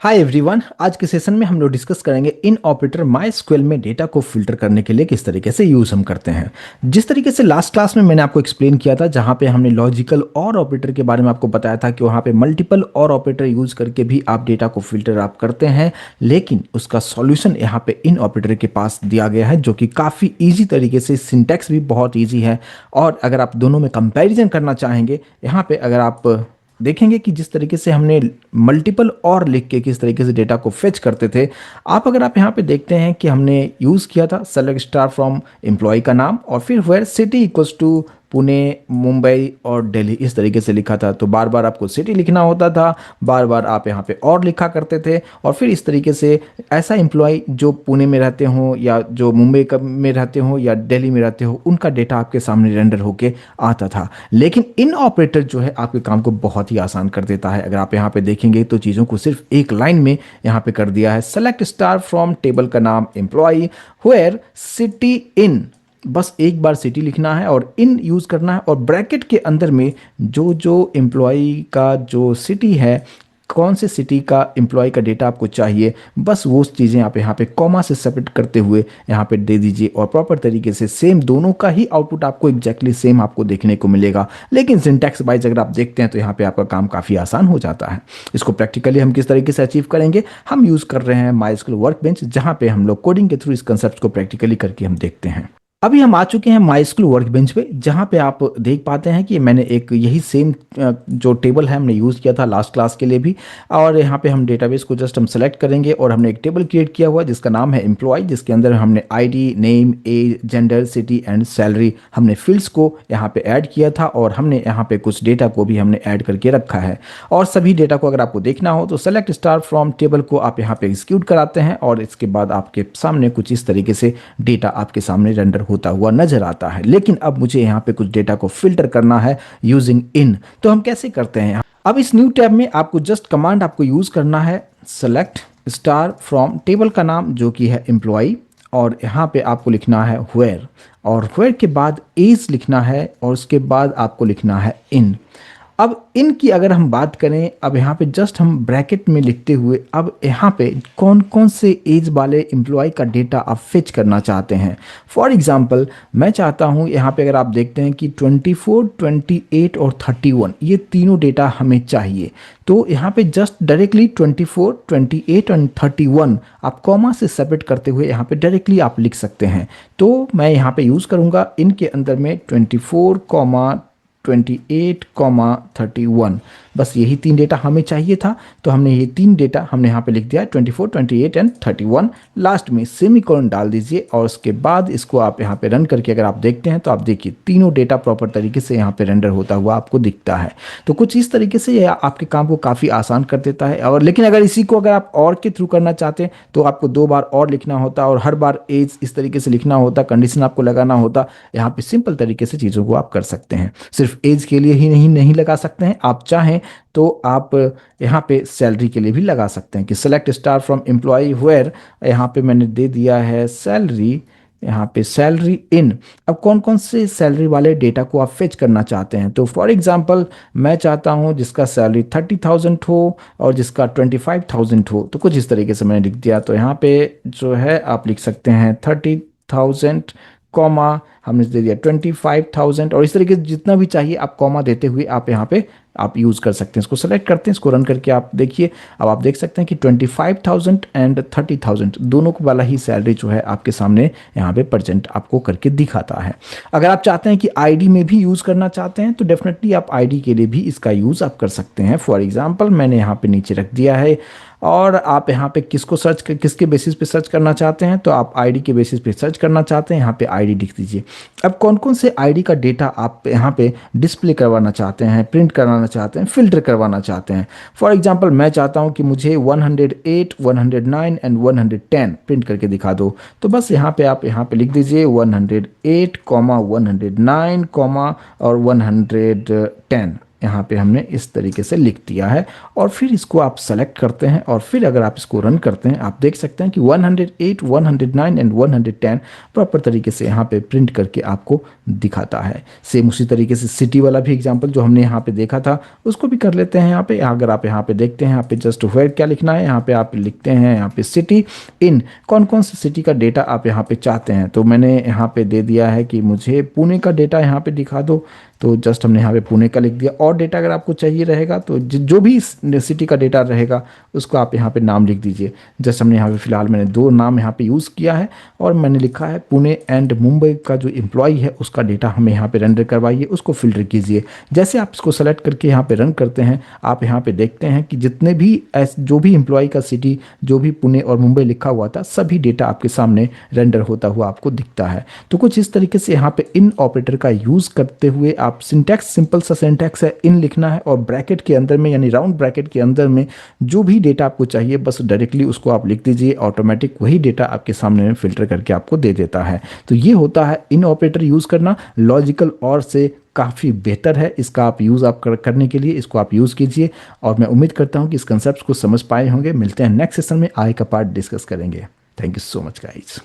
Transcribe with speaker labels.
Speaker 1: Hi everyone. आज के session में हम लोग डिस्कस करेंगे इन ऑपरेटर माई स्क्वेल में डेटा को फिल्टर करने के लिए किस तरीके से यूज़ हम करते हैं। जिस तरीके से लास्ट क्लास में मैंने आपको एक्सप्लेन किया था, जहाँ पे हमने लॉजिकल और ऑपरेटर के बारे में आपको बताया था कि वहाँ पे मल्टीपल और ऑपरेटर यूज़ करके भी आप डेटा को फिल्टर आप करते हैं, लेकिन उसका सॉल्यूशन यहाँ पे इन ऑपरेटर के पास दिया गया है, जो कि काफ़ी ईजी तरीके से, सिंटैक्स भी बहुत ईजी है। और अगर आप दोनों में कंपैरिजन करना चाहेंगे, यहाँ पे अगर आप देखेंगे कि जिस तरीके से हमने मल्टीपल और लिख के किस तरीके से डेटा को फेच करते थे, अगर आप यहाँ पे देखते हैं कि हमने यूज़ किया था सेलेक्ट स्टार फ्रॉम एम्प्लॉय का नाम और फिर where city equals to Pune, Mumbai और दिल्ली, इस तरीके से लिखा था। तो बार बार आपको सिटी लिखना होता था, बार बार आप यहाँ पे और लिखा करते थे, और फिर इस तरीके से ऐसा एम्प्लॉय जो पुणे में रहते हों या जो मुंबई में रहते हों या दिल्ली में रहते हो, उनका डेटा आपके सामने रेंडर होके आता था। लेकिन इन ऑपरेटर जो है आपके काम को बहुत ही आसान कर देता है। अगर आप यहाँ पे देखेंगे तो चीज़ों को सिर्फ एक लाइन में यहाँ पे कर दिया है, सेलेक्ट स्टार फ्रॉम टेबल का नाम एम्प्लॉय वेयर सिटी इन, बस एक बार सिटी लिखना है और इन यूज़ करना है, और ब्रैकेट के अंदर में जो जो एम्प्लॉय का जो सिटी है, कौन से सिटी का एम्प्लॉय का डेटा आपको चाहिए, बस वो चीज़ें आप यहाँ पे कॉमा से सेपरेट करते हुए यहाँ पे दे दीजिए, और प्रॉपर तरीके से सेम दोनों का ही आउटपुट आपको एग्जैक्टली सेम आपको देखने को मिलेगा। लेकिन सिंटैक्स वाइज अगर आप देखते हैं तो यहाँ पे आपका काम काफ़ी आसान हो जाता है। इसको प्रैक्टिकली हम किस तरीके से अचीव करेंगे, हम यूज़ कर रहे हैं माई वर्क बेंच, जहाँ पे हम लोग कोडिंग के थ्रू इस कंसेप्ट को प्रैक्टिकली करके हम देखते हैं। अभी हम आ चुके हैं माई स्कूल वर्क बेंच पे, जहाँ पे आप देख पाते हैं कि मैंने एक यही सेम जो टेबल है हमने यूज़ किया था लास्ट क्लास के लिए भी। और यहाँ पे हम डेटाबेस को जस्ट हम सेलेक्ट करेंगे और हमने एक टेबल क्रिएट किया हुआ जिसका नाम है एम्प्लॉय, जिसके अंदर हमने ID, name, age, gender, city and salary, हमने फील्ड्स को यहाँ पे ऐड किया था, और हमने यहाँ पे कुछ डेटा को भी हमने ऐड करके रखा है। और सभी डेटा को अगर आपको देखना हो तो सेलेक्ट स्टार फ्रॉम टेबल को आप यहाँ पे एग्जीक्यूट कराते हैं, और इसके बाद आपके सामने कुछ इस तरीके से डेटा आपके सामने रेंडर होता हुआ नजर आता है। लेकिन अब मुझे यहाँ पे कुछ डेटा को फिल्टर करना है यूजिंग इन, तो हम कैसे करते हैं। अब इस न्यू टैब में आपको जस्ट कमांड आपको यूज करना है, सेलेक्ट स्टार फ्रॉम टेबल का नाम जो कि है एम्प्लॉय, और यहाँ पे आपको लिखना है वेयर, और वेयर के बाद एज लिखना है, और उसके बाद आपको लिखना है इन। अब इन की अगर हम बात करें, अब यहाँ पे जस्ट हम ब्रैकेट में लिखते हुए अब यहाँ पे कौन कौन से एज वाले एम्प्लॉय का डेटा आप फेच करना चाहते हैं। फॉर एग्जांपल मैं चाहता हूँ यहाँ पे अगर आप देखते हैं कि 24, 28 और 31 ये तीनों डेटा हमें चाहिए, तो यहाँ पे जस्ट डायरेक्टली 24, 28 और 31 आप कॉमा से सेपरेट करते हुए यहाँ पे डायरेक्टली आप लिख सकते हैं। तो मैं यहाँ पे यूज़ करूँगा इनके अंदर में 24, 28, 31, बस यही तीन डेटा हमें चाहिए था। तो हमने ये तीन डेटा हमने यहाँ पे लिख दिया 24, 28 एंड 31। लास्ट में सेमीकोलन डाल दीजिए, और उसके बाद इसको आप यहाँ पे रन करके अगर आप देखते हैं तो आप देखिए तीनों डेटा प्रॉपर तरीके से यहाँ पे रेंडर होता हुआ आपको दिखता है। तो कुछ इस तरीके से यह आपके काम को काफ़ी आसान कर देता है। और लेकिन अगर इसी को अगर आप और के थ्रू करना चाहते हैं तो आपको 2 बार और लिखना होता, और हर बार एज इस तरीके से लिखना होता, कंडीशन आपको लगाना होता। यहाँ पे सिंपल तरीके से चीज़ों को आप कर सकते हैं। सिर्फ एज के लिए ही नहीं लगा सकते हैं, आप चाहें तो आप यहाँ पे सैलरी के लिए भी लगा सकते हैं कि select star from employ where, यहाँ पे मैंने दे दिया है सैलरी, यहाँ पे सैलरी इन। अब कौन कौन से सैलरी वाले डेटा को आप फेच करना चाहते हैं, तो फॉर एग्जांपल मैं चाहता हूँ जिसका सैलरी 30,000 हो और जिसका 25,000 हो, तो कुछ इस तरीके से मैंने लिख दिया। तो यहाँ पे जो है आप लिख सकते हैं 30,000 कॉमा हमने दे दिया 25,000, और इस तरीके से जितना भी चाहिए आप कॉमा देते हुए आप यहाँ पे आप यूज़ कर सकते हैं। इसको सेलेक्ट करते हैं, इसको रन करके आप देखिए, अब आप देख सकते हैं कि 25,000 एंड 30,000 दोनों को वाला ही सैलरी जो है आपके सामने यहाँ पे परसेंट आपको करके दिखाता है। अगर आप चाहते हैं कि आईडी में भी यूज़ करना चाहते हैं तो डेफिनेटली आप आईडी के लिए भी इसका यूज़ आप कर सकते हैं। फॉर एग्जाम्पल मैंने यहाँ पे नीचे रख दिया है, और आप यहाँ पे किसके बेसिस पे सर्च करना चाहते हैं, तो आप आईडी के बेसिस पे सर्च करना चाहते हैं, यहाँ पे आईडी लिख दीजिए। अब कौन कौन से आईडी का डेटा आप यहाँ पे डिस्प्ले करवाना चाहते हैं, प्रिंट करवाना चाहते हैं, फिल्टर करवाना चाहते हैं। फॉर एग्जांपल मैं चाहता हूँ कि मुझे 108, 109 एंड 110 प्रिंट करके दिखा दो, तो बस यहाँ पे आप यहाँ पे लिख दीजिए 108, 109 और 110, यहाँ पे हमने इस तरीके से लिख दिया है। और फिर इसको आप सेलेक्ट करते हैं और फिर अगर आप इसको रन करते हैं, आप देख सकते हैं कि 108, 109 एंड 110 प्रॉपर तरीके से यहाँ पे प्रिंट करके आपको दिखाता है। सेम उसी तरीके से सिटी वाला भी एग्जांपल जो हमने यहाँ पे देखा था उसको भी कर लेते हैं। यहाँ पे अगर आप यहाँ पे देखते हैं, यहाँ पे जस्ट वेयर क्या लिखना है, यहाँ पे आप लिखते हैं यहाँ पे सिटी इन, कौन कौन सी सिटी का डेटा आप यहाँ पे चाहते हैं। तो मैंने यहाँ पे दे दिया है कि मुझे पुणे का डेटा यहाँ पे दिखा दो, तो जस्ट हमने यहाँ पे पुणे का लिख दिया। और डेटा अगर आपको चाहिए रहेगा तो जो भी सिटी का डेटा रहेगा उसको आप यहाँ पे नाम लिख दीजिए। जस्ट हमने यहाँ पे फिलहाल मैंने 2 नाम यहाँ पे यूज़ किया है और मैंने लिखा है पुणे एंड मुंबई का जो एम्प्लॉय है उसका डेटा हमें यहाँ पे रेंडर करवाइए, उसको फिल्टर कीजिए। जैसे आप इसको सेलेक्ट करके यहाँ पे रन करते हैं, आप यहाँ पे देखते हैं कि जितने भी जो भी एम्प्लॉय का सिटी जो भी पुणे और मुंबई लिखा हुआ था सभी डेटा आपके सामने रेंडर होता हुआ आपको दिखता है। तो कुछ इस तरीके से यहाँ पे इन ऑपरेटर का यूज़ करते हुए आप सिंटैक्स, सिंपल सा सिंटैक्स है, इन लिखना है और ब्रैकेट के अंदर में यानी राउंड ब्रैकेट के अंदर में जो भी डेटा आपको चाहिए बस डायरेक्टली उसको आप लिख दीजिए, ऑटोमेटिक वही डेटा आपके सामने में फिल्टर करके आपको दे देता है। तो ये होता है इन ऑपरेटर यूज़ करना। लॉजिकल और से काफ़ी बेहतर है, इसका आप यूज़ आप करने के लिए इसको आप यूज़ कीजिए। और मैं उम्मीद करता हूँ कि इस कंसेप्ट को समझ पाए होंगे। मिलते हैं नेक्स्ट सेशन में, आगे का पार्ट डिस्कस करेंगे। Thank you so much guys.